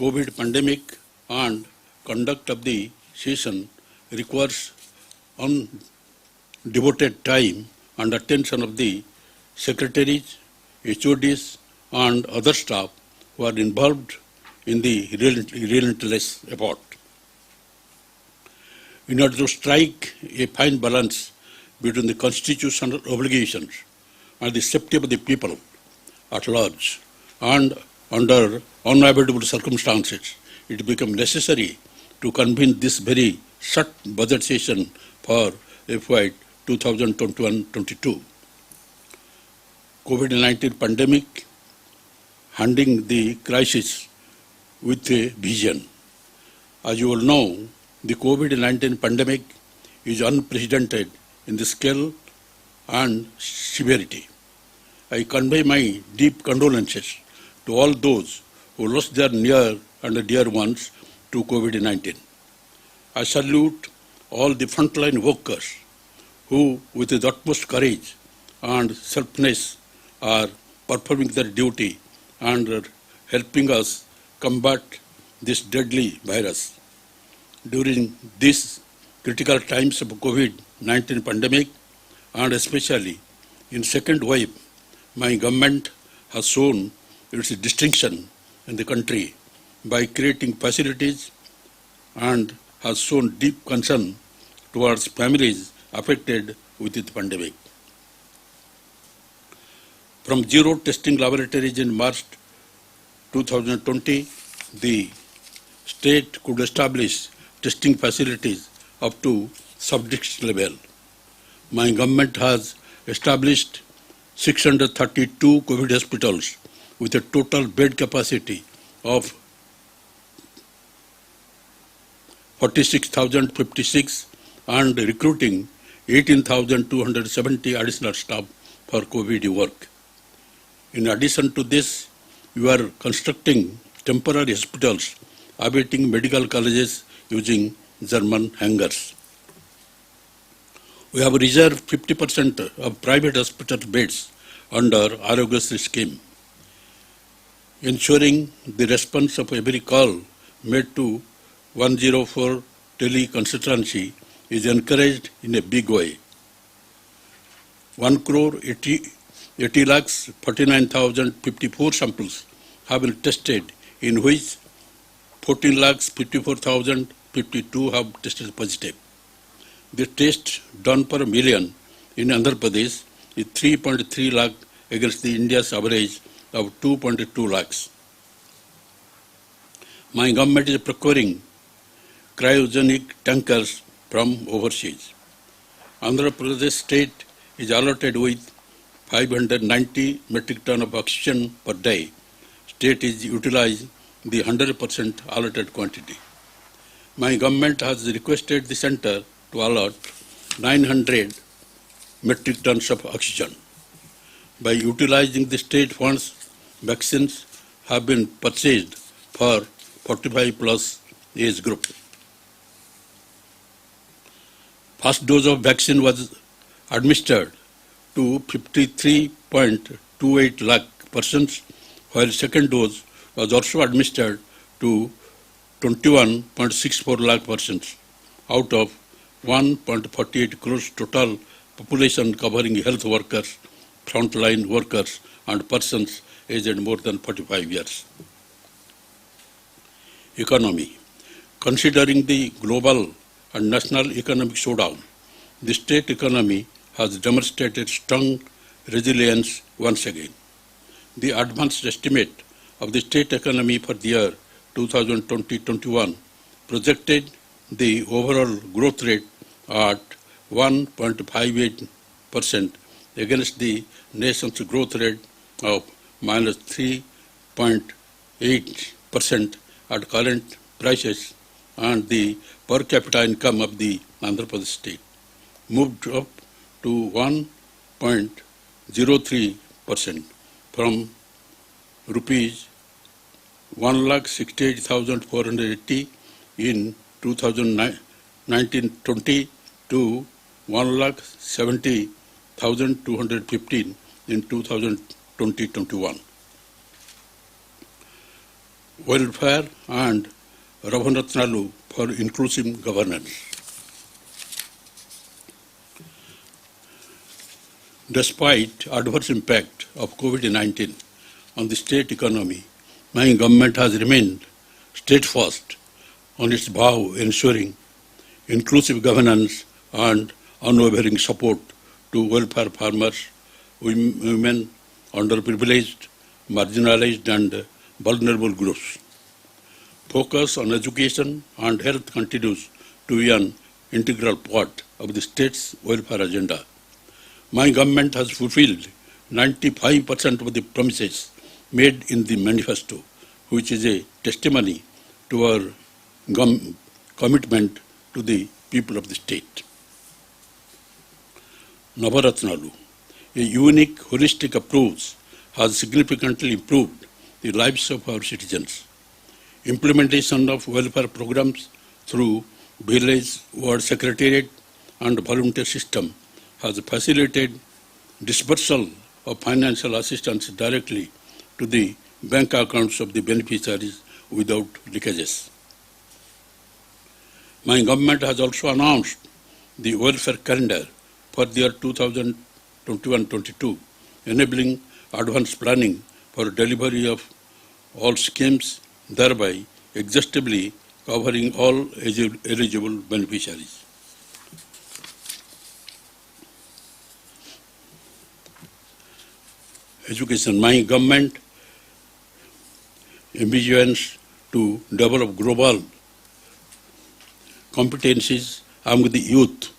COVID pandemic and conduct of the session requires undevoted time and attention of the secretaries, HODs and other staff who are involved in the relentless effort. In order to strike a fine balance between the constitutional obligations and the safety of the people at large, and under unavoidable circumstances, it became necessary to convene this very short budget session for FY 2021-22. COVID-19 pandemic handling the crisis with a vision. As you all know, the COVID-19 pandemic is unprecedented in the scale and severity. I convey my deep condolences to all those who lost their near and dear ones to COVID-19. I salute all the frontline workers who, with the utmost courage and selflessness, are performing their duty and are helping us combat this deadly virus. During these critical times of COVID-19 pandemic, and especially in second wave, my government has shown its distinction in the country by creating facilities and has shown deep concern towards families affected with the pandemic. From zero testing laboratories in March 2020, the state could establish testing facilities up to sub-district level. My government has established 632 COVID hospitals with a total bed capacity of 46,056 and recruiting 18,270 additional staff for COVID work. In addition to this, we are constructing temporary hospitals awaiting medical colleges using German hangars. We have reserved 50% of private hospital beds under Arogyasri scheme. Ensuring the response of every call made to 104 teleconsultancy is encouraged in a big way. 1,80,49,054 samples have been tested, in which 14,54,052 have tested positive. The test done per million in Andhra Pradesh is 3.3 lakh against the India's average of 2.2 lakhs. My government is procuring cryogenic tankers from overseas. Andhra Pradesh state is allotted with 590 metric ton of oxygen per day. State is utilizing the 100% allotted quantity. My government has requested the center to allot 900 metric tons of oxygen. By utilizing the state funds, vaccines have been purchased for 45 plus age group. First dose of vaccine was administered to 53.28 lakh persons, while second dose was also administered to 21.64 lakh persons out of 1.48 crores total population, covering health workers, frontline workers and persons aged more than 45 years. Economy. Considering the global and national economic showdown, the state economy has demonstrated strong resilience once again. The advanced estimate of the state economy for the year 2020-21 projected the overall growth rate at 1.58% against the nation's growth rate of minus 3.8% at current prices, and the per capita income of the Andhra Pradesh state moved up to 1.03% from rupees 1,68,480 in 2019-20 to 1,70,215 in 2020-21. welfare and Ravanatnalu for inclusive governance. Despite adverse impact of COVID-19 on the state economy, my government has remained steadfast on its vow ensuring inclusive governance and unwavering support to welfare farmers, women, underprivileged, marginalized and vulnerable groups. Focus on education and health continues to be an integral part of the state's welfare agenda. My government has fulfilled 95% of the promises made in the manifesto, which is a testimony to our commitment to the people of the state. Navaratnalu, a unique holistic approach, has significantly improved the lives of our citizens. Implementation of welfare programs through village ward secretariat and volunteer system has facilitated disbursal of financial assistance directly to the bank accounts of the beneficiaries without leakages. My government has also announced the welfare calendar for the year 2021-22, enabling advanced planning for delivery of all schemes, thereby exhaustively covering all eligible beneficiaries. Education. My government envisions to develop global competencies among the youth